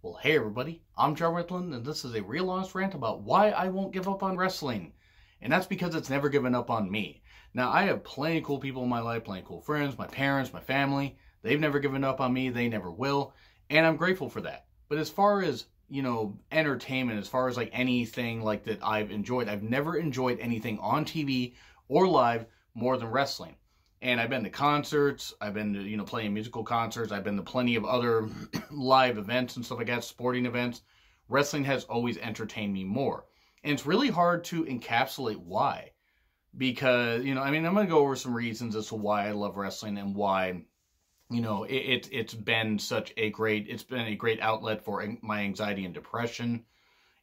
Well, hey everybody, I'm John Ritland, and this is a real honest rant about why I won't give up on wrestling. And that's because it's never given up on me. Now, I have plenty of cool people in my life, plenty of cool friends, my parents, my family. They've never given up on me, they never will, and I'm grateful for that. But as far as, entertainment, as far as like anything like that I've enjoyed, I've never enjoyed anything on TV or live more than wrestling. And I've been to concerts, I've been to, playing musical concerts, I've been to plenty of other live events and stuff like that, sporting events. Wrestling has always entertained me more. And it's really hard to encapsulate why. Because, I'm going to go over some reasons as to why I love wrestling and why, it's been a great outlet for my anxiety and depression.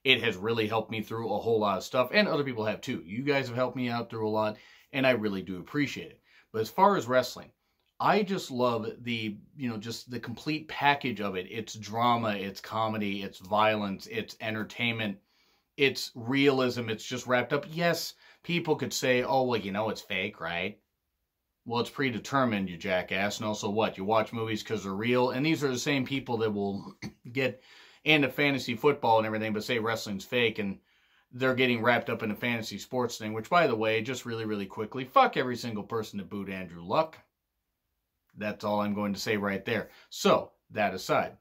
It has really helped me through a whole lot of stuff, and other people have too. You guys have helped me out through a lot, and I really do appreciate it. But as far as wrestling, I just love just the complete package of it. It's drama, it's comedy, it's violence, it's entertainment, it's realism, it's just wrapped up. Yes, people could say, oh, well, it's fake, right? Well, it's predetermined, you jackass. And also what? You watch movies because they're real? And these are the same people that will get into fantasy football and everything, but say wrestling's fake, and they're getting wrapped up in a fantasy sports thing, which, by the way, just really, really quickly, fuck every single person that booed Andrew Luck. That's all I'm going to say right there. So, that aside,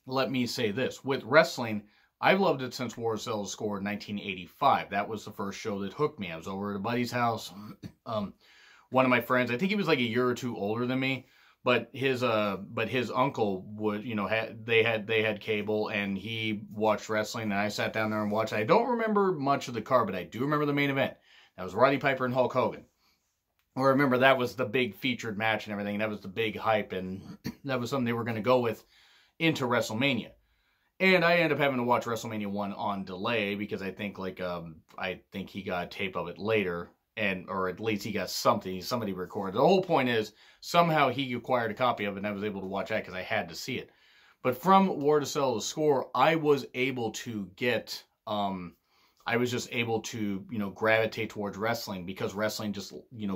let me say this. With wrestling, I've loved it since War to Sell the Score in 1985. That was the first show that hooked me. I was over at a buddy's house. One of my friends, I think he was like a year or two older than me, but his uncle would, they had cable, and he watched wrestling, and I sat down there and watched. I don't remember much of the card, but I do remember the main event. That was Roddy Piper and Hulk Hogan. I remember that was the big featured match and everything, and that was the big hype, and that was something they were going to go with into WrestleMania. And I ended up having to watch WrestleMania 1 on delay, because I think he got a tape of it later, or at least he got somebody recorded. The whole point is, somehow he acquired a copy of it, and I was able to watch that because I had to see it. But from War to Sell the Score, I was able to get, gravitate towards wrestling, because wrestling just,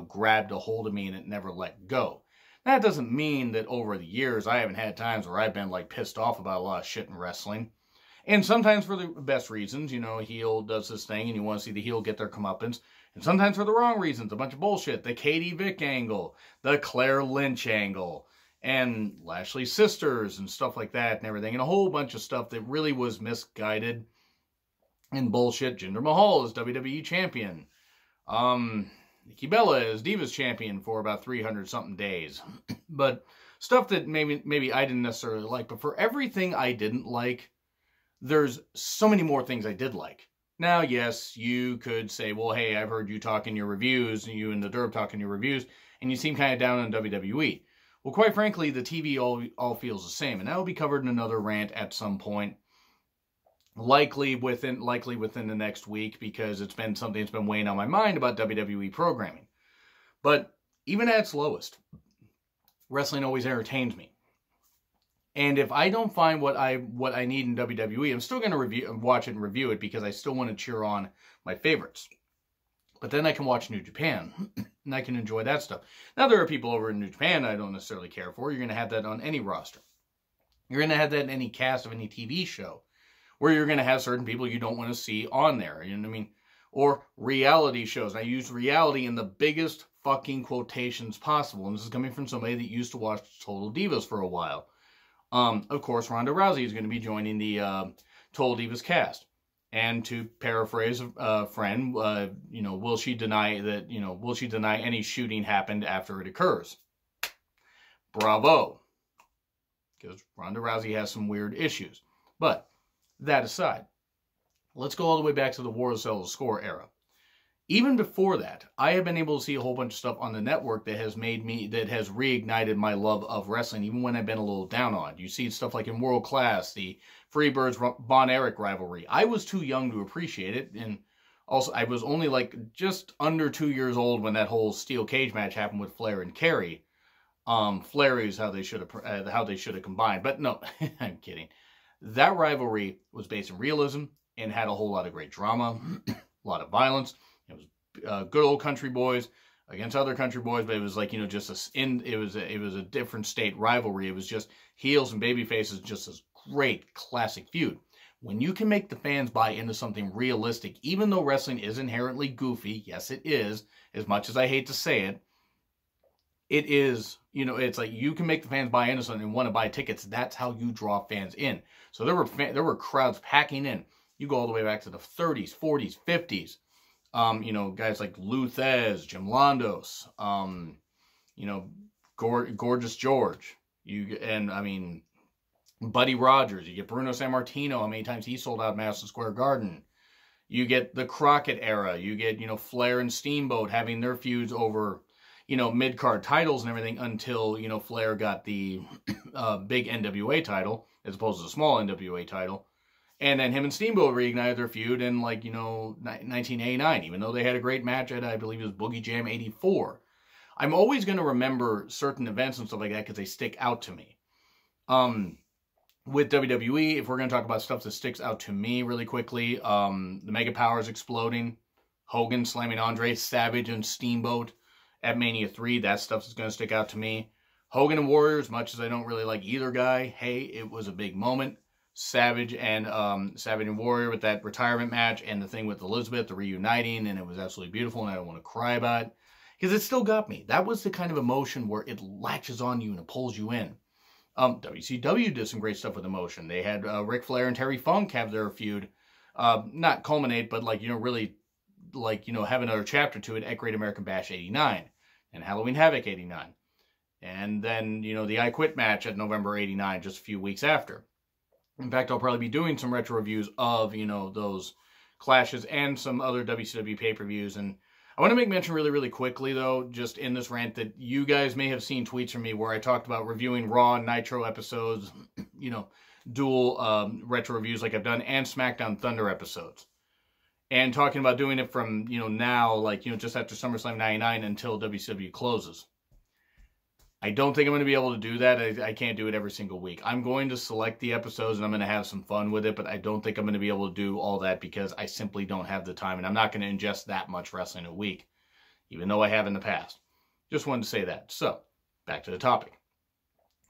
grabbed a hold of me and it never let go. That doesn't mean that over the years I haven't had times where I've been pissed off about a lot of shit in wrestling. And sometimes for the best reasons, heel does this thing and you want to see the heel get their comeuppance. And sometimes for the wrong reasons, a bunch of bullshit. The Katie Vick angle, the Claire Lynch angle, and Lashley's sisters and stuff like that and everything. And a whole bunch of stuff that really was misguided and bullshit. Jinder Mahal is WWE champion. Nikki Bella is Divas champion for about 300-something days. But stuff that maybe I didn't necessarily like. But for everything I didn't like, there's so many more things I did like. Now, yes, you could say, well, hey, I've heard you talk in your reviews, and you and the Derb talk in your reviews, and you seem kind of down on WWE. Well, quite frankly, the TV all feels the same, and that will be covered in another rant at some point, likely within the next week, because it's been something that's been weighing on my mind about WWE programming. But even at its lowest, wrestling always entertains me. And if I don't find what I need in WWE, I'm still going to watch it and review it, because I still want to cheer on my favorites. But then I can watch New Japan, and I can enjoy that stuff. Now, there are people over in New Japan I don't necessarily care for. You're going to have that on any roster. You're going to have that in any cast of any TV show, where you're going to have certain people you don't want to see on there. You know what I mean? Or reality shows. I use reality in the biggest fucking quotations possible. And this is coming from somebody that used to watch Total Divas for a while. Of course, Ronda Rousey is going to be joining the Total Divas cast. And to paraphrase a friend, will she deny any shooting happened after it occurs? Bravo. Because Ronda Rousey has some weird issues. But that aside, let's go all the way back to the War to Sell the Score era. Even before that, I have been able to see a whole bunch of stuff on the network that has reignited my love of wrestling, even when I've been a little down on it. You see stuff like in World Class, the Freebirds-Von Erich rivalry. I was too young to appreciate it, and also I was only just under 2 years old when that whole steel cage match happened with Flair and Kerry. Flair is how they should have combined, but no, I'm kidding. That rivalry was based in realism and had a whole lot of great drama, a lot of violence. It was good old country boys against other country boys, but it was it was a different state rivalry. It was just heels and baby faces, just as great classic feud. When you can make the fans buy into something realistic, even though wrestling is inherently goofy, yes it is, as much as I hate to say it, it is, you know, it's like you can make the fans buy into something and want to buy tickets. That's how you draw fans in. So there were crowds packing in. You go all the way back to the 30s, 40s, 50s. You know, guys like Lou Thez, Jim Londos, you know, Gorgeous George. I mean, Buddy Rogers. You get Bruno Sammartino, how many times he sold out Madison Square Garden. You get the Crockett era. You get, you know, Flair and Steamboat having their feuds over, you know, mid-card titles and everything until, you know, Flair got the big NWA title as opposed to the small NWA title. And then him and Steamboat reignited their feud in, like, you know, 1989, even though they had a great match at, I believe it was Boogie Jam 84. I'm always going to remember certain events and stuff like that because they stick out to me. With WWE, if we're going to talk about stuff that sticks out to me really quickly, the Mega Powers exploding, Hogan slamming Andre, Savage and Steamboat at Mania 3, that stuff is going to stick out to me. Hogan and Warrior, as much as I don't really like either guy, hey, it was a big moment. Savage and Warrior with that retirement match and the thing with Elizabeth, the reuniting, and it was absolutely beautiful, and I don't want to cry about it because it still got me. That was the kind of emotion where it latches on you and it pulls you in. WCW did some great stuff with emotion. They had Ric Flair and Terry Funk have their feud, not culminate, but like, you know, really, like, you know, have another chapter to it at Great American Bash 89 and Halloween Havoc 89. And then, you know, the I Quit match at November 89, just a few weeks after. In fact, I'll probably be doing some retro reviews of, you know, those clashes and some other WCW pay-per-views. And I want to make mention really, really quickly, though, just in this rant, that you guys may have seen tweets from me where I talked about reviewing Raw and Nitro episodes, you know, dual retro reviews like I've done, and SmackDown Thunder episodes. And talking about doing it from, you know, now, like, you know, just after SummerSlam 99 until WCW closes. I don't think I'm going to be able to do that. I can't do it every single week. I'm going to select the episodes and I'm going to have some fun with it, but I don't think I'm going to be able to do all that because I simply don't have the time, and I'm not going to ingest that much wrestling a week, even though I have in the past. Just wanted to say that. So, back to the topic.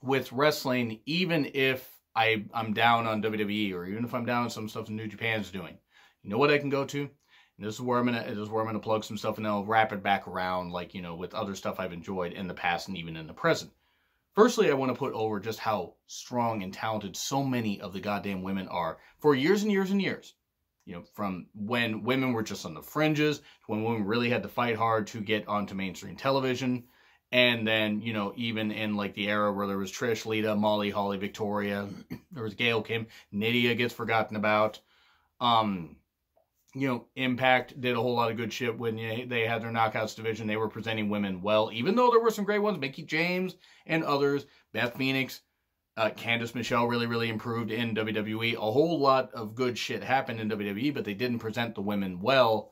With wrestling, even if I'm down on WWE, or even if I'm down on some stuff New Japan's doing, you know what I can go to? And this is where I'm gonna plug some stuff, and then I'll wrap it back around, like, you know, with other stuff I've enjoyed in the past and even in the present. Firstly, I want to put over just how strong and talented so many of the goddamn women are for years and years and years. You know, from when women were just on the fringes, to when women really had to fight hard to get onto mainstream television, and then, you know, even in like the era where there was Trish, Lita, Molly, Holly, Victoria, there was Gail Kim, Nydia gets forgotten about. You know, Impact did a whole lot of good shit when they had their Knockouts division. They were presenting women well, even though there were some great ones. Mickie James and others. Beth Phoenix. Candice Michelle really, really improved in WWE. A whole lot of good shit happened in WWE, but they didn't present the women well.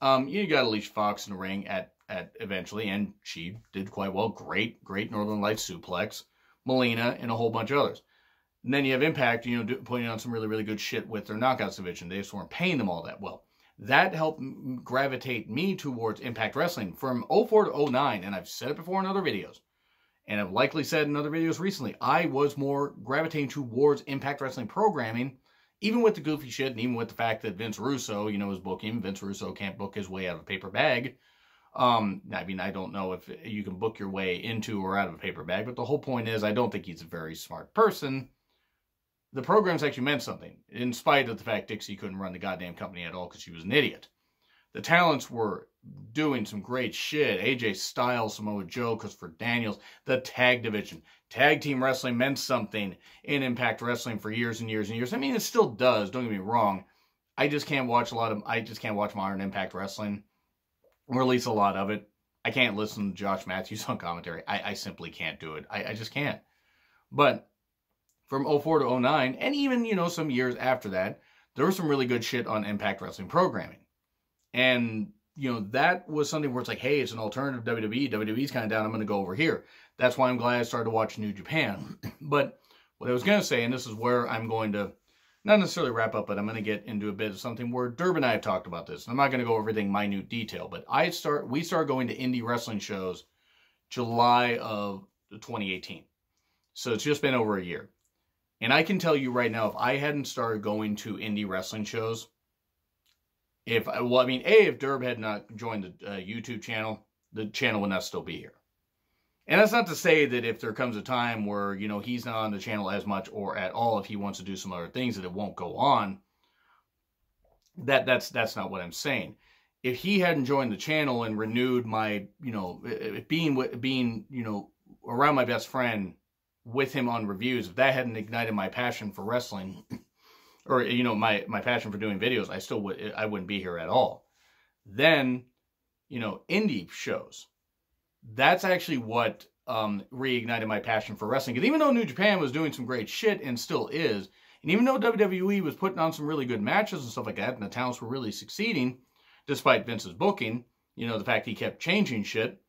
You got Alicia Fox in the ring at eventually, and she did quite well. Great Northern Lights suplex. Melina and a whole bunch of others. And then you have Impact, you know, putting on some really, really good shit with their Knockouts division. They just weren't paying them all that well. That helped gravitate me towards Impact Wrestling from 04 to 09, and I've said it before in other videos, and I've likely said in other videos recently, I was more gravitating towards Impact Wrestling programming, even with the goofy shit, and even with the fact that Vince Russo, you know, is booking. Vince Russo can't book his way out of a paper bag. I mean, I don't know if you can book your way into or out of a paper bag, but the whole point is I don't think he's a very smart person. The programs actually meant something, in spite of the fact Dixie couldn't run the goddamn company at all because she was an idiot. The talents were doing some great shit. AJ Styles, Samoa Joe, Christopher Daniels, the tag division. Tag team wrestling meant something in Impact Wrestling for years and years and years. I mean, it still does, don't get me wrong. I just can't watch modern Impact Wrestling, or at least a lot of it. I can't listen to Josh Matthews on commentary. I simply can't do it. I just can't. But from 04 to 09, and even, you know, some years after that, there was some really good shit on Impact Wrestling programming. And, you know, that was something where it's like, hey, it's an alternative to WWE. WWE's kind of down. I'm going to go over here. That's why I'm glad I started watching New Japan. But what I was going to say, and this is where I'm going to, not necessarily wrap up, but I'm going to get into a bit of something where Derb and I have talked about this. And I'm not going to go over everything minute detail, but we started going to indie wrestling shows July of 2018. So it's just been over a year. And I can tell you right now, if I hadn't started going to indie wrestling shows, if Derb had not joined the YouTube channel, the channel would not still be here. And that's not to say that if there comes a time where, you know, he's not on the channel as much or at all, if he wants to do some other things, that it won't go on. That's not what I'm saying. If he hadn't joined the channel and renewed my, you know, being, you know, around my best friend with him on reviews, if that hadn't ignited my passion for wrestling, or, you know, my passion for doing videos, I wouldn't be here at all. Then, you know, indie shows, that's actually what reignited my passion for wrestling. Because even though New Japan was doing some great shit, and still is, and even though WWE was putting on some really good matches and stuff like that, and the talents were really succeeding, despite Vince's booking, you know, the fact he kept changing shit,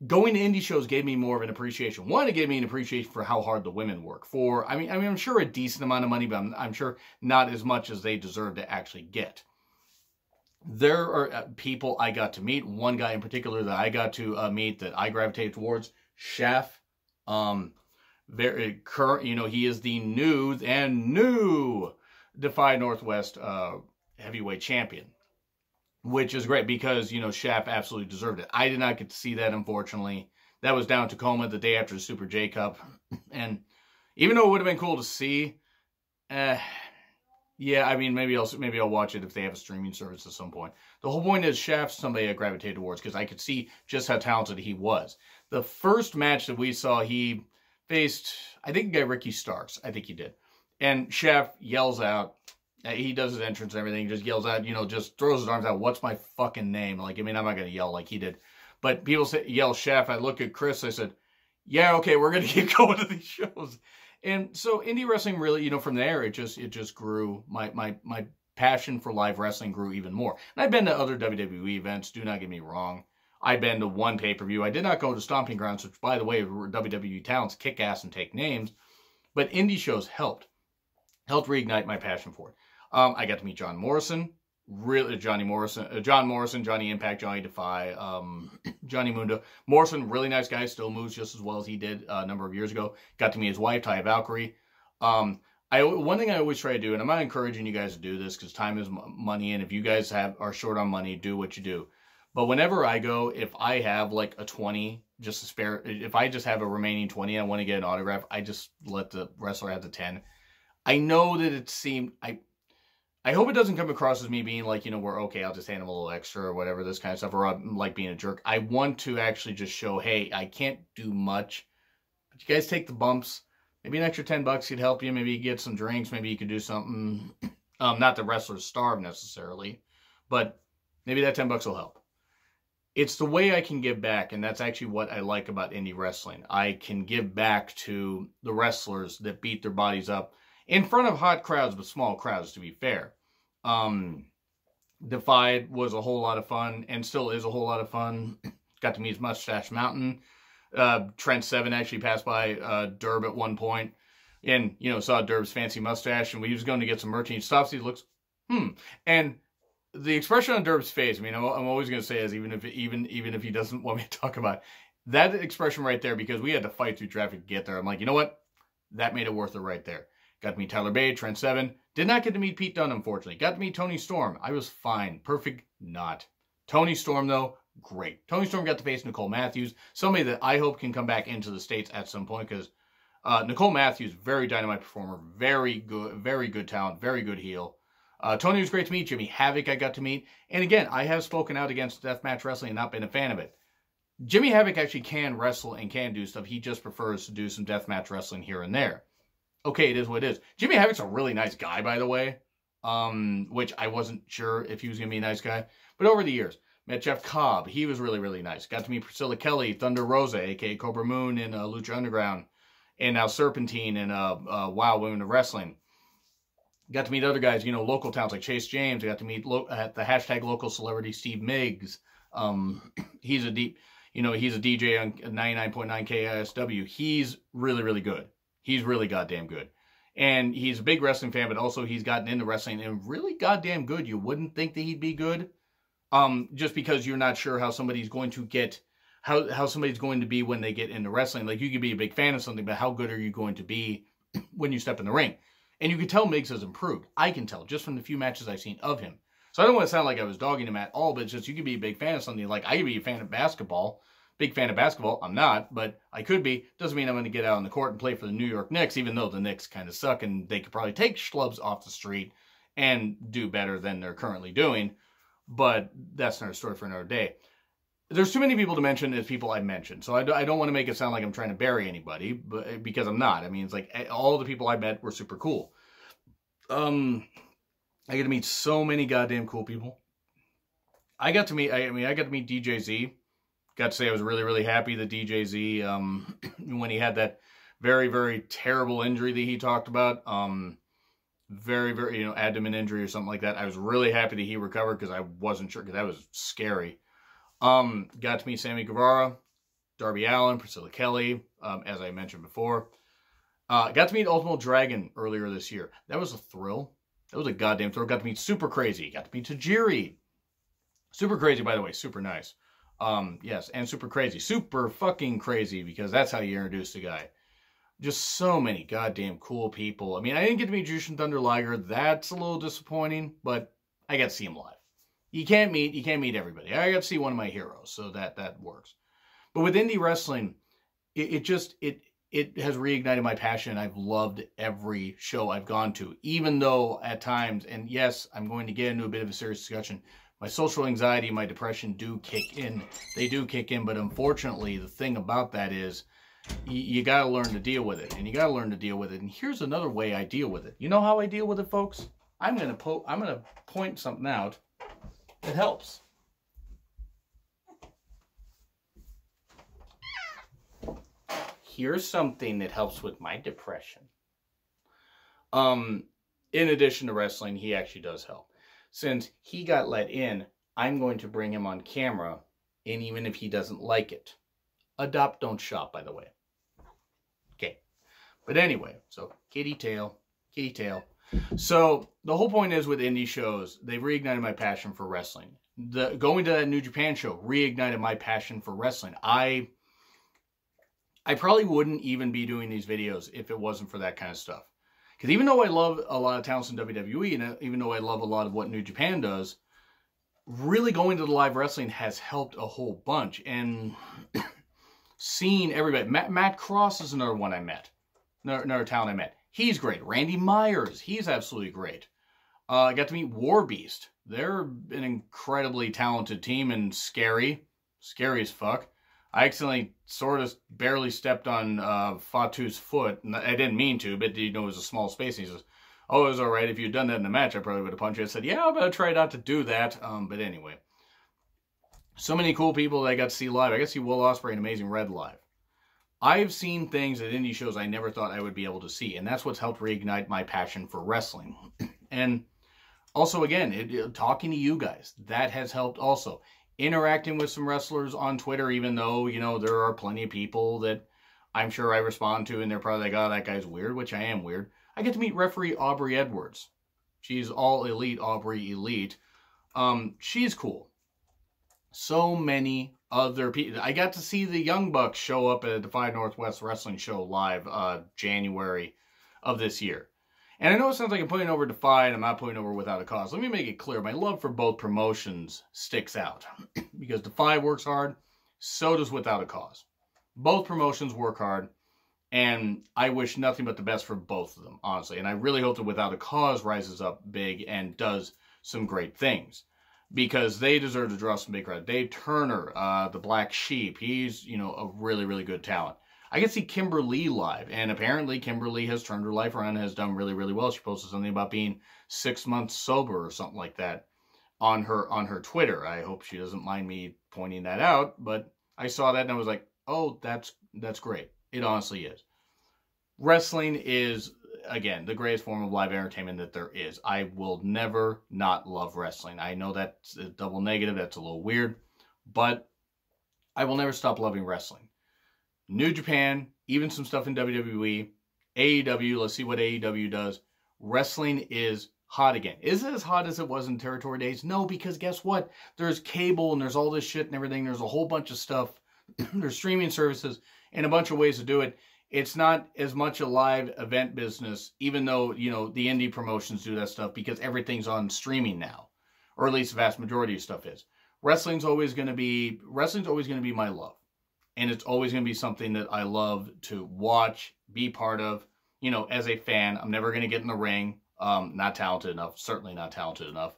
going to indie shows gave me more of an appreciation. One, it gave me an appreciation for how hard the women work. I'm sure a decent amount of money, but I'm sure not as much as they deserve to actually get. There are people I got to meet. One guy in particular that I got to meet that I gravitate towards, Chef. Very current, you know, he is the new Defy Northwest heavyweight champion, which is great because, you know, Chef absolutely deserved it. I did not get to see that, unfortunately. That was down in Tacoma the day after the Super J Cup, and even though it would have been cool to see, yeah, I mean, maybe I'll watch it if they have a streaming service at some point. The whole point is Chef's somebody I gravitated towards because I could see just how talented he was. The first match that we saw, he faced, I think, a guy, Ricky Starks. I think he did. And Chef yells out, he does his entrance and everything, just yells out, you know, just throws his arms out, what's my fucking name? Like, I mean, I'm not going to yell like he did. But people yell Chef. I look at Chris, I said, yeah, okay, we're going to keep going to these shows. And so indie wrestling really, you know, from there, it just grew. My passion for live wrestling grew even more. And I've been to other WWE events, do not get me wrong. I've been to one pay-per-view. I did not go to Stomping Grounds, which, by the way, were WWE talents kick ass and take names. But indie shows helped reignite my passion for it. I got to meet John Morrison, John Morrison, Johnny Impact, Johnny Defy, Johnny Mundo. Morrison, really nice guy, still moves just as well as he did a number of years ago. Got to meet his wife, Taya Valkyrie. One thing I always try to do, and I'm not encouraging you guys to do this because time is money, and if you guys are short on money, do what you do. But whenever I go, if I have like a 20 just to spare, if I just have a remaining 20, I want to get an autograph, I just let the wrestler have the 10. I know that it seemed, I hope it doesn't come across as me being like, you know, where, okay, I'll just hand him a little extra or whatever, this kind of stuff, or I'm like being a jerk. I want to actually just show, hey, I can't do much, but you guys take the bumps. Maybe an extra $10 could help you. Maybe you get some drinks. Maybe you could do something. Not that wrestlers starve necessarily, but maybe that $10 will help. It's the way I can give back, and that's actually what I like about indie wrestling. I can give back to the wrestlers that beat their bodies up in front of hot crowds, but small crowds, to be fair. Defied was a whole lot of fun, and still is a whole lot of fun. Got to meet Mustache Mountain. Trent Seven actually passed by Derb at one point, and, you know, saw Derb's fancy mustache, and we was going to get some merch, and he stops, he looks, and the expression on Derb's face, I mean, I'm always going to say is, even if he doesn't want me to talk about it, that expression right there, because we had to fight through traffic to get there, I'm like, you know what? That made it worth it right there. Got to meet Tyler Bate, Trent Seven. Did not get to meet Pete Dunne, unfortunately. Got to meet Tony Storm. I was fine. Perfect, not. Tony Storm, though, great. Tony Storm got to face Nicole Matthews, somebody that I hope can come back into the States at some point, because Nicole Matthews, very dynamite performer, very good talent, very good heel. Tony was great to meet. Jimmy Havoc I got to meet. And again, I have spoken out against deathmatch wrestling and not been a fan of it. Jimmy Havoc actually can wrestle and can do stuff. He just prefers to do some deathmatch wrestling here and there. Okay, it is what it is. Jimmy Havoc's a really nice guy, by the way, which I wasn't sure if he was going to be a nice guy. But over the years, met Jeff Cobb. He was really, really nice. Got to meet Priscilla Kelly, Thunder Rosa, a.k.a. Cobra Moon in Lucha Underground, and now Serpentine in WoW Women of Wrestling. Got to meet other guys, you know, local towns like Chase James. I got to meet at the hashtag local celebrity Steve Miggs. He's a DJ on 99.9 KISW. He's really, really good. He's really goddamn good. And he's a big wrestling fan, but also he's gotten into wrestling and really goddamn good. You wouldn't think that he'd be good. Just because you're not sure how somebody's going to get, how somebody's going to be when they get into wrestling. Like, you could be a big fan of something, but how good are you going to be when you step in the ring. And you can tell Miggs has improved. I can tell just from the few matches I've seen of him. So I don't want to sound like I was dogging him at all, but it's just you can be a big fan of something. Like, I could be a fan of basketball. Big fan of basketball. I'm not, but I could be. Doesn't mean I'm going to get out on the court and play for the New York Knicks, even though the Knicks kind of suck and they could probably take schlubs off the street and do better than they're currently doing. But that's another story for another day. There's too many people to mention as people I mentioned. So I don't want to make it sound like I'm trying to bury anybody, but because I'm not. I mean, it's like all the people I met were super cool. I get to meet so many goddamn cool people. I got to meet DJ Z. Got to say I was really, really happy that DJ Z, when he had that very, very terrible injury that he talked about, very, very, abdomen injury or something like that. I was really happy that he recovered because I wasn't sure, because that was scary. Got to meet Sammy Guevara, Darby Allin, Priscilla Kelly, as I mentioned before. Got to meet Ultimo Dragon earlier this year. That was a thrill. That was a goddamn thrill. Got to meet Super Crazy. Got to meet Tajiri. Super Crazy, by the way, super nice. Yes, and super crazy. Super fucking crazy, because that's how you introduce the guy. Just so many goddamn cool people. I mean, I didn't get to meet Jushin Thunder Liger. That's a little disappointing, but I got to see him live. You can't meet everybody. I got to see one of my heroes, so that works. But with indie wrestling, it has reignited my passion. I've loved every show I've gone to, even though at times, and yes, I'm going to get into a bit of a serious discussion, my social anxiety, my depression do kick in. They do kick in, but unfortunately, the thing about that is you got to learn to deal with it, and you got to learn to deal with it. And here's another way I deal with it. You know how I deal with it, folks? I'm going to point something out that helps. Here's something that helps with my depression. In addition to wrestling, he actually does help. Since he got let in, I'm going to bring him on camera, and even if he doesn't like it. Adopt, don't shop, by the way. Okay. But anyway, so kitty tail. So the whole point is with indie shows, they've reignited my passion for wrestling. Going to that New Japan show reignited my passion for wrestling. I probably wouldn't even be doing these videos if it wasn't for that kind of stuff. Because even though I love a lot of talents in WWE, and even though I love a lot of what New Japan does, really going to the live wrestling has helped a whole bunch. And seeing everybody. Matt Cross is another one I met. Another talent I met. He's great. Randy Myers, he's absolutely great. I got to meet War Beast. They're an incredibly talented team and scary. Scary as fuck. I accidentally sort of barely stepped on Fatu's foot. I didn't mean to, but it was a small space. And he says, oh, it was all right. If you'd done that in the match, I probably would have punched you. I said, yeah, I'm going to try not to do that. But anyway. So many cool people that I got to see live. I got to see Will Ospreay and Amazing Red live. I've seen things at indie shows I never thought I would be able to see. And that's what's helped reignite my passion for wrestling. And also, again, talking to you guys, that has helped also. Interacting with some wrestlers on Twitter, even though, there are plenty of people that I'm sure I respond to, and they're probably like, oh, that guy's weird, which I am weird. I get to meet referee Aubrey Edwards. She's all elite, Aubrey Elite. She's cool. So many other people. I got to see the Young Bucks show up at a Defy Northwest Wrestling show live January of this year. And I know it sounds like I'm putting over Defy, and I'm not putting over Without a Cause. Let me make it clear. My love for both promotions sticks out. Because Defy works hard, so does Without a Cause. Both promotions work hard, and I wish nothing but the best for both of them, honestly. And I really hope that Without a Cause rises up big and does some great things. Because they deserve to draw some big crowd. Dave Turner, the Black Sheep, he's, a really, really good talent. I can see Kimberly live, and apparently Kimberly has turned her life around and has done really, really well. She posted something about being 6 months sober or something like that on her Twitter. I hope she doesn't mind me pointing that out, but I saw that and I was like, oh, that's great. It honestly is. Wrestling is, again, the greatest form of live entertainment that there is. I will never not love wrestling. I know that's a double negative. That's a little weird, but I will never stop loving wrestling. New Japan, even some stuff in WWE, AEW, let's see what AEW does. Wrestling is hot again. Is it as hot as it was in Territory days? No, because guess what? There's cable and there's all this shit and everything. There's a whole bunch of stuff. There's streaming services and a bunch of ways to do it. it's not as much a live event business, even though, you know, the indie promotions do that stuff because everything's on streaming now, or at least the vast majority of stuff is. Wrestling's always going to be my love. And it's always going to be something that I love to watch, be part of, you know, as a fan. I'm never going to get in the ring. Not talented enough. Certainly not talented enough.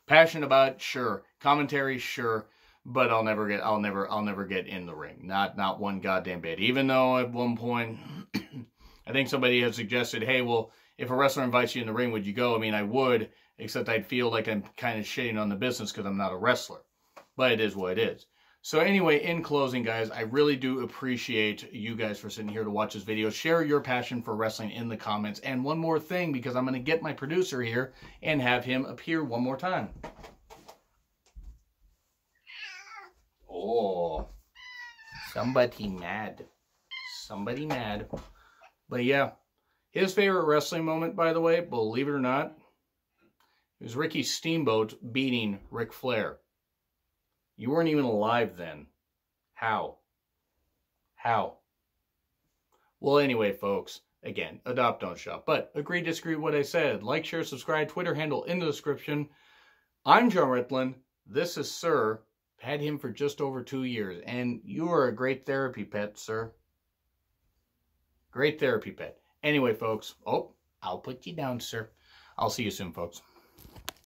Passionate about it, sure. Commentary, sure. But I'll never get in the ring. Not one goddamn bit. Even though at one point, I think somebody had suggested, hey, well, if a wrestler invites you in the ring, would you go? I mean, I would, except I'd feel like I'm kind of shitting on the business because I'm not a wrestler. But it is what it is. So anyway, in closing, guys, I really do appreciate you guys for sitting here to watch this video. Share your passion for wrestling in the comments. And one more thing, because I'm going to get my producer here and have him appear one more time. Oh, somebody mad. Somebody mad. But yeah, his favorite wrestling moment, by the way, believe it or not, it was Ricky Steamboat beating Ric Flair. You weren't even alive then. How? How? Well, anyway, folks, again, adopt, don't shop. But agree, disagree with what I said. Like, share, subscribe, Twitter handle in the description. I'm John Ritland. This is Sir. Had him for just over 2 years. And you are a great therapy pet, sir. Great therapy pet. Anyway, folks. Oh, I'll put you down, sir. I'll see you soon, folks.